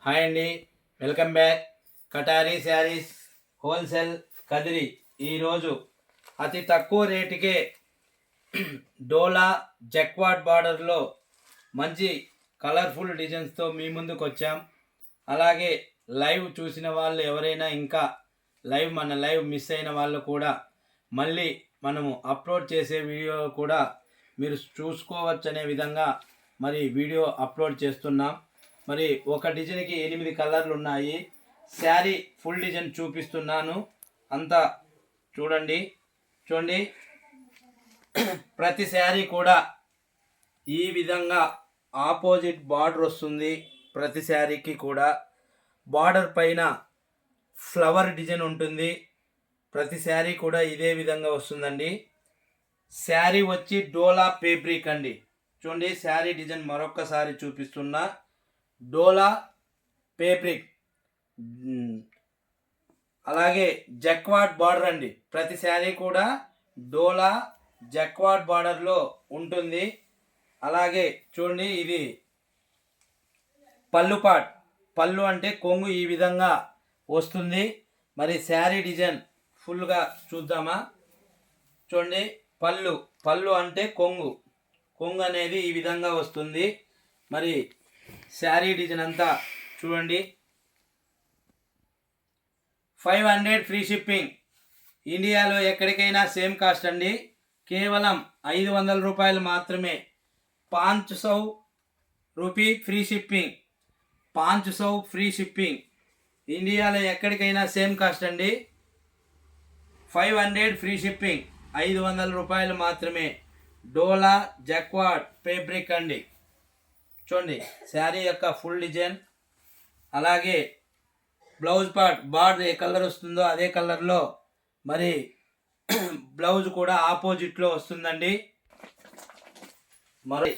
Hi అండి, welcome back. కటారీ saris wholesale Kadiri ఈరోజు అతి తక్కువ రేటుకే డోలా జక్వాడ్ బార్డర్లో మంచి కలర్ఫుల్ డిజైన్స్తో మీ ముందుకు వచ్చాం. అలాగే లైవ్ చూసిన వాళ్ళు ఎవరైనా ఇంకా మన లైవ్ మిస్ అయిన వాళ్ళు కూడా మళ్ళీ మనము అప్లోడ్ చేసే వీడియో కూడా మీరు చూసుకోవచ్చు అనే విధంగా మరి వీడియో అప్లోడ్ చేస్తున్నాం. మరి ఒక డిజైన్కి 8 కలర్లు ఉన్నాయి. శారీ ఫుల్ డిజైన్ చూపిస్తున్నాను, అంతా చూడండి. ప్రతి శారీ కూడా ఈ విధంగా ఆపోజిట్ బార్డర్ వస్తుంది. ప్రతి శారీకి కూడా బార్డర్ పైన ఫ్లవర్ డిజైన్ ఉంటుంది. ప్రతి శారీ కూడా ఇదే విధంగా వస్తుందండి. శారీ వచ్చి డోలా ఫేబ్రిక్ అండి. చూడండి, శారీ డిజైన్ మరొకసారి చూపిస్తున్నా. డోలా ఫేబ్రిక్, అలాగే జక్వాడ్ బార్డర్ అండి. ప్రతి శారీ కూడా డోలా జక్వాడ్ బార్డర్లో ఉంటుంది. అలాగే చూడండి, ఇది పళ్ళు అంటే కొంగు ఈ విధంగా వస్తుంది. మరి శారీ డిజైన్ ఫుల్గా చూద్దామా? చూడండి, పళ్ళు అంటే కొంగు అనేది ఈ విధంగా వస్తుంది. మరి శారీ డిజైన్ అంతా చూడండి. 500 ఫ్రీ షిప్పింగ్. ఇండియాలో ఎక్కడికైనా సేమ్ కాస్ట్ అండి. కేవలం 500 రూపాయలు మాత్రమే. 500 rupee free shipping. 500 free shipping. ఇండియాలో ఎక్కడికైనా సేమ్ కాస్ట్ అండి. 500 ఫ్రీ షిప్పింగ్. 500 రూపాయలు మాత్రమే. డోలా జక్వాడ్ ఫేబ్రిక్ అండి. చూడండి, శారీ యొక్క ఫుల్ డిజైన్. అలాగే బ్లౌజ్ బార్డర్ ఏ కలర్ వస్తుందో అదే కలర్లో మరి బ్లౌజ్ కూడా ఆపోజిట్లో వస్తుందండి. మరి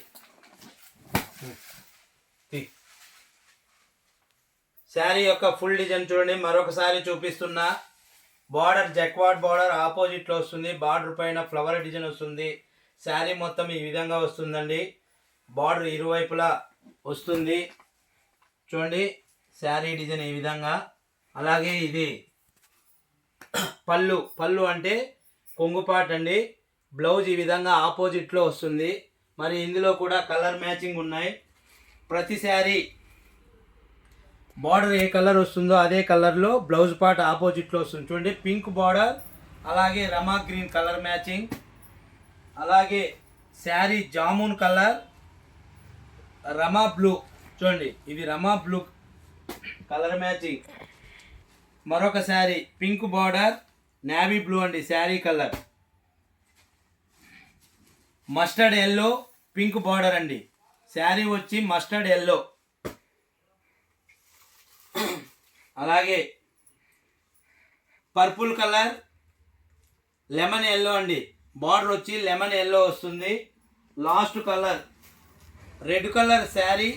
శారీ యొక్క ఫుల్ డిజైన్ చూడండి, మరొకసారి చూపిస్తున్నా. బార్డర్ జక్వాడ్ బార్డర్ ఆపోజిట్లో వస్తుంది. బార్డర్ పైన ఫ్లవర్ డిజైన్ వస్తుంది. శారీ మొత్తం ఈ విధంగా వస్తుందండి. బార్డర్ ఇరువైపులా వస్తుంది. చూడండి, శారీ డిజైన్ ఈ విధంగా. అలాగే ఇది పళ్ళు అంటే కొంగుపాట్ అండి. బ్లౌజ్ ఈ విధంగా ఆపోజిట్లో వస్తుంది. మరి ఇందులో కూడా కలర్ మ్యాచింగ్ ఉన్నాయి. ప్రతి శారీ బార్డర్ ఏ కలర్ వస్తుందో అదే కలర్లో బ్లౌజ్ పార్ట్ ఆపోజిట్లో వస్తుంది. చూడండి, పింక్ బార్డర్, అలాగే రమా గ్రీన్ కలర్ మ్యాచింగ్. అలాగే శారీ జామున్ కలర్, రమా బ్లూ. చూడండి, ఇది రమా బ్లూ కలర్ మ్యాచింగ్. మరొక sari pink border, navy blue అండి sari colour. Mustard yellow, pink border అండి. శారీ వచ్చి మస్టర్డ్ ఎల్లో. అలాగే పర్పుల్ కలర్, లెమన్ ఎల్లో అండి. బార్డర్ వచ్చి లెమన్ ఎల్లో వస్తుంది. Last colour red colour sari,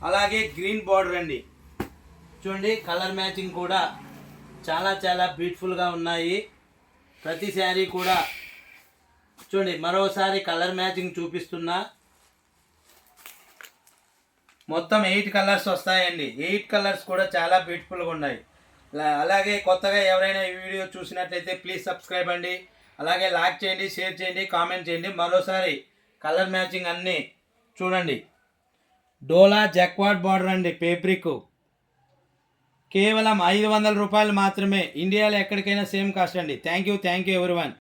అలాగే గ్రీన్ బార్డర్ అండి. చూడండి, కలర్ మ్యాచింగ్ కూడా చాలా బ్యూటిఫుల్గా ఉన్నాయి. ప్రతి శారీ కూడా చూడండి, మరోసారి కలర్ మ్యాచింగ్ చూపిస్తున్నా. మొత్తం 8 కలర్స్ వస్తాయండి. 8 కలర్స్ కూడా చాలా బ్యూటిఫుల్గా ఉన్నాయి. అలాగే కొత్తగా ఎవరైనా ఈ వీడియో చూసినట్లయితే ప్లీజ్ సబ్స్క్రైబ్ అండి. అలాగే లైక్ చేయండి, షేర్ చేయండి, కామెంట్ చేయండి. మరోసారి కలర్ మ్యాచింగ్ అన్నీ చూడండి. డోలా జక్వాడ్ బార్డర్ అండి ఫేబ్రిక్. కేవలం 500 రూపాయలు మాత్రమే. ఇండియాలో ఎక్కడికైనా సేమ్ కాస్ట్ అండి. Thank you everyone.